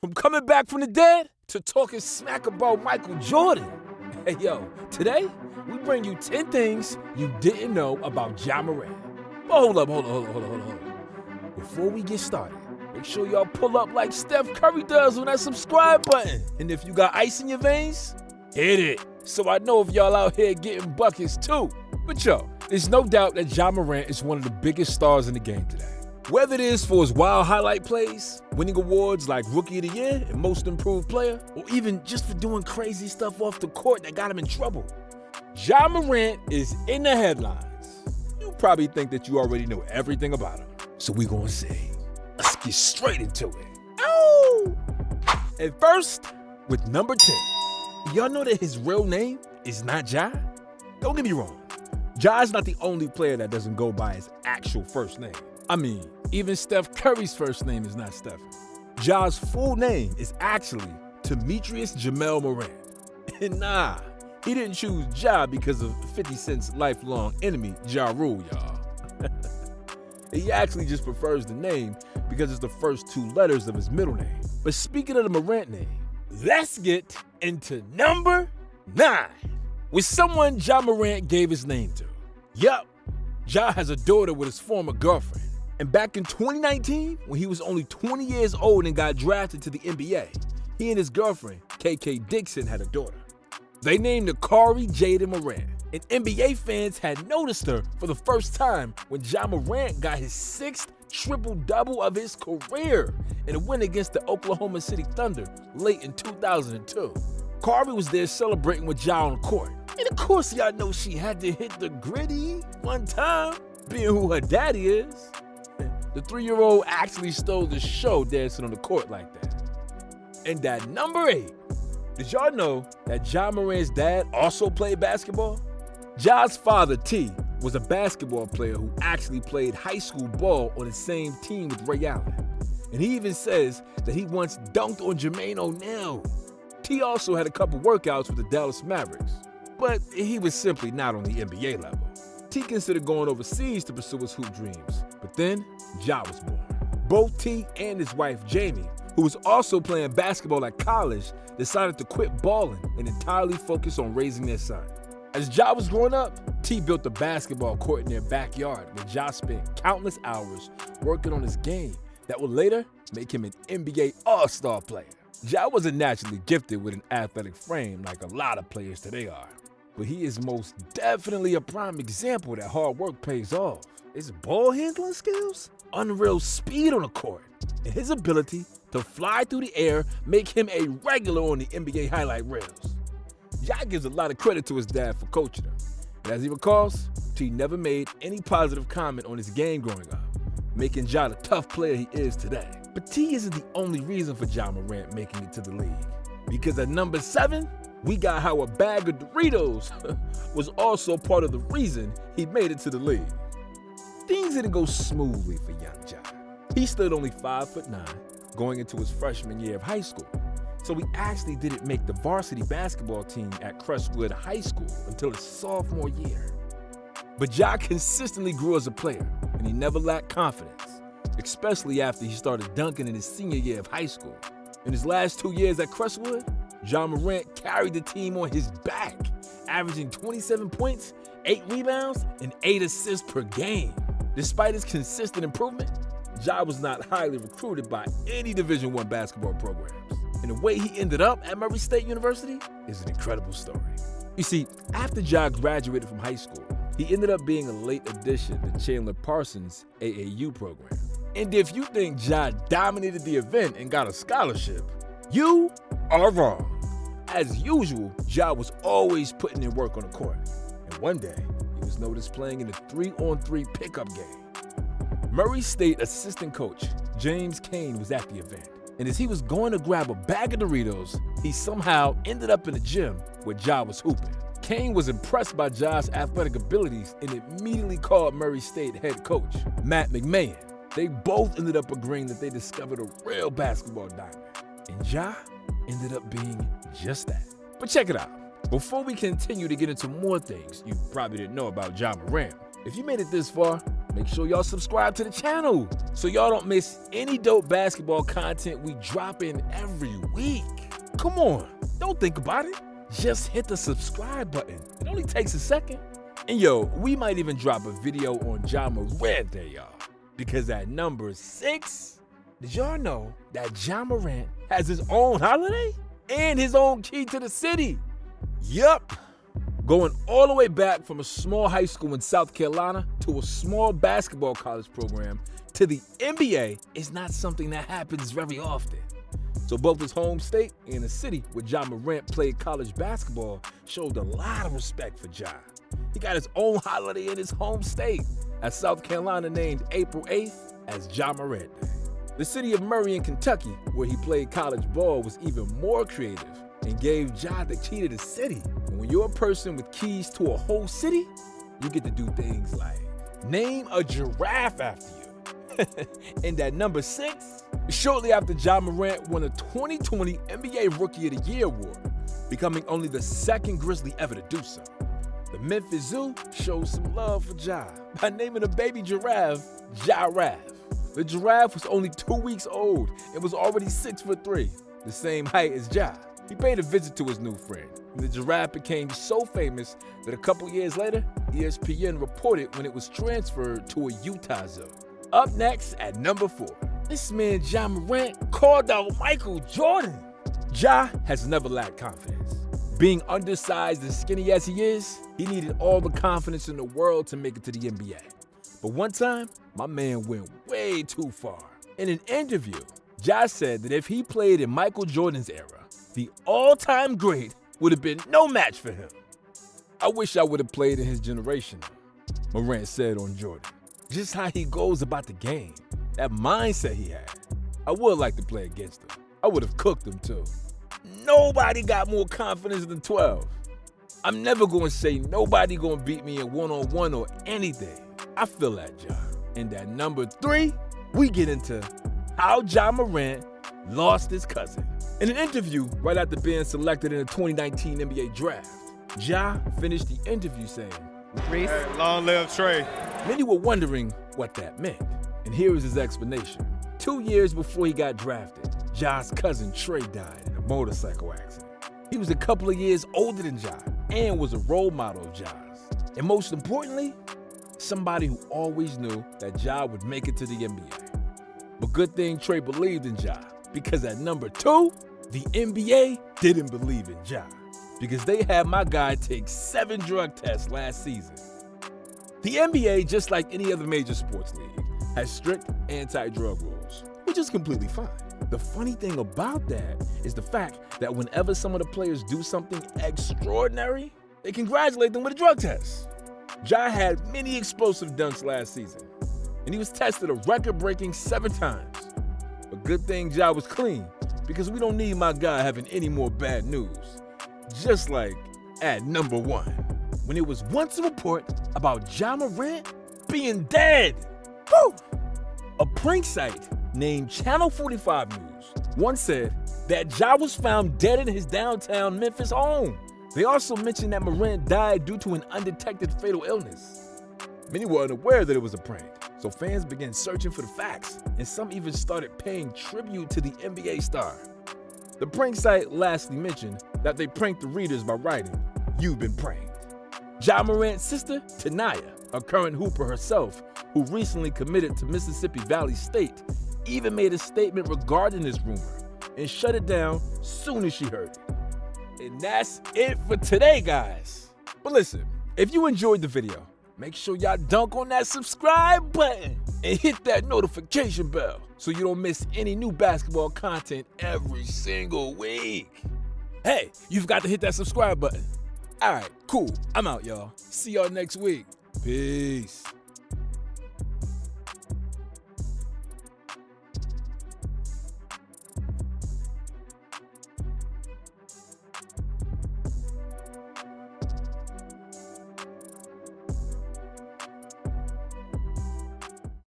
From coming back from the dead to talking smack about Michael Jordan. Hey, yo, today we bring you 10 things you didn't know about Ja Morant. But hold up. Before we get started, make sure y'all pull up like Steph Curry does on that subscribe button. And if you got ice in your veins, hit it. So I know if y'all out here getting buckets too. But yo, there's no doubt that Ja Morant is one of the biggest stars in the game today. Whether it is for his wild highlight plays, winning awards like Rookie of the Year and Most Improved Player, or even just for doing crazy stuff off the court that got him in trouble, Ja Morant is in the headlines. You probably think that you already know everything about him. So we gonna say, let's get straight into it. Oh! And first, with number 10. Y'all know that his real name is not Ja? Don't get me wrong. Ja is not the only player that doesn't go by his actual first name. I mean, even Steph Curry's first name is not Stephen. Ja's full name is actually Demetrius Jamel Morant. And nah, he didn't choose Ja because of 50 Cent's lifelong enemy, Ja Rule, y'all. He actually just prefers the name because it's the first two letters of his middle name. But speaking of the Morant name, let's get into number 9, with someone Ja Morant gave his name to. Yup, Ja has a daughter with his former girlfriend. And back in 2019, when he was only 20 years old and got drafted to the NBA, he and his girlfriend, KK Dixon, had a daughter. They named her Kari Jaden Morant, and NBA fans had noticed her for the first time when Ja Morant got his 6th triple-double of his career in a win against the Oklahoma City Thunder late in 2002. Kari was there celebrating with Ja on the court. And of course, y'all know she had to hit the gritty one time, being who her daddy is. The 3-year-old actually stole the show dancing on the court like that. And at number 8, did y'all know that Ja Morant's dad also played basketball? Ja's father, T, was a basketball player who actually played high school ball on the same team with Ray Allen. And he even says that he once dunked on Jermaine O'Neal. T also had a couple workouts with the Dallas Mavericks, but he was simply not on the NBA level. T considered going overseas to pursue his hoop dreams, but then Ja was born. Both T and his wife Jamie, who was also playing basketball at college, decided to quit balling and entirely focus on raising their son. As Ja was growing up, T built a basketball court in their backyard where Ja spent countless hours working on his game that would later make him an NBA All-Star player. Ja wasn't naturally gifted with an athletic frame like a lot of players today are, but he is most definitely a prime example that hard work pays off. His ball handling skills, unreal speed on the court, and his ability to fly through the air make him a regular on the NBA highlight reels. Ja gives a lot of credit to his dad for coaching him, and as he recalls, T never made any positive comment on his game growing up, making Ja the tough player he is today. But T isn't the only reason for Ja Morant making it to the league, because at number 7, we got how a bag of Doritos was also part of the reason he made it to the league. Things didn't go smoothly for young Ja. He stood only 5'9", going into his freshman year of high school, so he actually didn't make the varsity basketball team at Crestwood High School until his sophomore year. But Ja consistently grew as a player, and he never lacked confidence, especially after he started dunking in his senior year of high school. In his last 2 years at Crestwood, Ja Morant carried the team on his back, averaging 27 points, 8 rebounds, and 8 assists per game. Despite his consistent improvement, Ja was not highly recruited by any Division I basketball programs. And the way he ended up at Murray State University is an incredible story. You see, after Ja graduated from high school, he ended up being a late addition to Chandler Parsons' AAU program. And if you think Ja dominated the event and got a scholarship, you are wrong. As usual, Ja was always putting in work on the court. And one day, he was noticed playing in a 3-on-3 pickup game. Murray State assistant coach James Kane was at the event. And as he was going to grab a bag of Doritos, he somehow ended up in the gym where Ja was hooping. Kane was impressed by Ja's athletic abilities and immediately called Murray State head coach Matt McMahon. They both ended up agreeing that they discovered a real basketball diamond. And Ja ended up being just that. But check it out. Before we continue to get into more things you probably didn't know about Ja Morant, if you made it this far, make sure y'all subscribe to the channel so y'all don't miss any dope basketball content we drop in every week. Come on, don't think about it. Just hit the subscribe button. It only takes a second. And yo, we might even drop a video on Ja Morant there, y'all. Because at number 6, did y'all know that Ja Morant has his own holiday and his own key to the city? Yup. Going all the way back from a small high school in South Carolina to a small basketball college program to the NBA is not something that happens very often. So both his home state and the city where Ja Morant played college basketball showed a lot of respect for Ja. He got his own holiday in his home state, as South Carolina named April 8th as Ja Morant Day. The city of Murray in Kentucky, where he played college ball, was even more creative and gave Ja the key to the city. And when you're a person with keys to a whole city, you get to do things like name a giraffe after you. And at number 6, shortly after Ja Morant won the 2020 NBA Rookie of the Year award, becoming only the second Grizzly ever to do so. The Memphis Zoo showed some love for Ja by naming a baby giraffe Giraffe. The giraffe was only 2 weeks old and was already 6'3", the same height as Ja. He paid a visit to his new friend, and the giraffe became so famous that a couple years later, ESPN reported when it was transferred to a Utah zoo. Up next at number 4, this man Ja Morant called out Michael Jordan. Ja has never lacked confidence. Being undersized and skinny as he is, he needed all the confidence in the world to make it to the NBA. But one time, my man went way too far. In an interview, Ja said that if he played in Michael Jordan's era, the all-time great would have been no match for him. I wish I would have played in his generation, Morant said on Jordan. Just how he goes about the game, that mindset he had. I would like to play against him. I would have cooked him too. Nobody got more confidence than 12. I'm never going to say nobody going to beat me in one-on-one or anything. I feel that, Ja. And at number 3, we get into how Ja Morant lost his cousin. In an interview right after being selected in the 2019 NBA Draft, Ja finished the interview saying, Hey, long live Trey. Many were wondering what that meant, and here is his explanation. 2 years before he got drafted, Ja's cousin Trey died in a motorcycle accident. He was a couple of years older than Ja and was a role model of Ja's. And most importantly, somebody who always knew that Ja would make it to the NBA. But good thing Trey believed in Ja, because at number 2, the NBA didn't believe in Ja, because they had my guy take 7 drug tests last season. The NBA, just like any other major sports league, has strict anti-drug rules, which is completely fine. The funny thing about that is the fact that whenever some of the players do something extraordinary, they congratulate them with a drug test. Ja had many explosive dunks last season, and he was tested a record-breaking 7 times. But good thing Ja was clean, because we don't need my guy having any more bad news. Just like at number 1, when it was once a report about Ja Morant being dead. Woo! A prank site named Channel 45 News once said that Ja was found dead in his downtown Memphis home. They also mentioned that Morant died due to an undetected fatal illness. Many were unaware that it was a prank, so fans began searching for the facts, and some even started paying tribute to the NBA star. The prank site lastly mentioned that they pranked the readers by writing, "You've been pranked." Ja Morant's sister, Tanaya, a current hooper herself, who recently committed to Mississippi Valley State, even made a statement regarding this rumor and shut it down soon as she heard it. And that's it for today, guys. But listen, if you enjoyed the video, make sure y'all dunk on that subscribe button and hit that notification bell so you don't miss any new basketball content every single week. Hey, you've got to hit that subscribe button. All right, cool. I'm out, y'all. See y'all next week. Peace.